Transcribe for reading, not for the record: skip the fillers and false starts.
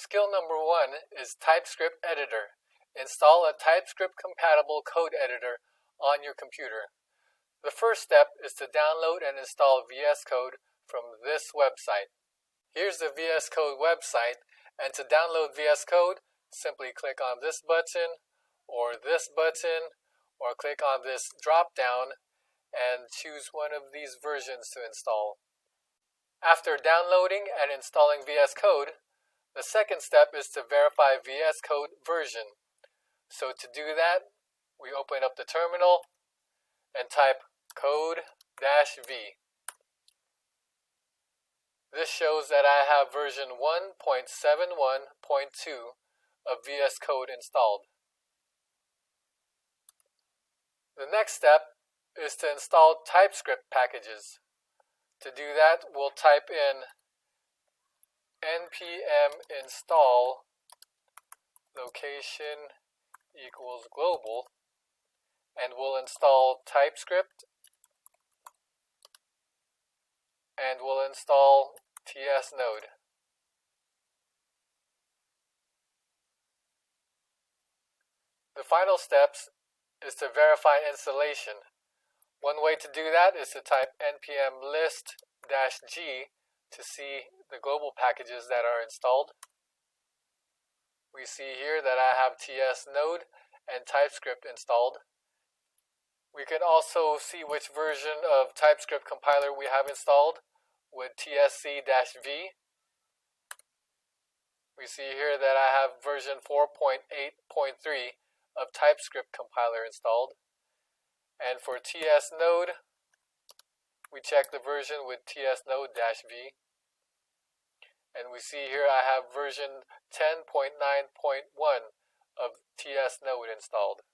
Skill number 1 is TypeScript Editor. Install a TypeScript-compatible code editor on your computer. The first step is to download and install VS Code from this website. Here's the VS Code website, and to download VS Code, simply click on this button, or click on this drop-down and choose one of these versions to install. After downloading and installing VS Code, the second step is to verify VS Code version. So to do that, we open up the terminal and type code-v. This shows that I have version 1.71.2 of VS Code installed. The next step is to install TypeScript packages. To do that, we'll type in npm install location equals global, and we'll install TypeScript, and we'll install tsnode. The final steps is to verify installation. One way to do that is to type npm list-g to see the global packages that are installed. We see here that I have tsnode and TypeScript installed. We can also see which version of TypeScript compiler we have installed with tsc-v. We see here that I have version 4.8.3 of TypeScript compiler installed. And for tsnode, we check the version with tsnode-v. And we see here I have version 10.9.1 of tsnode installed.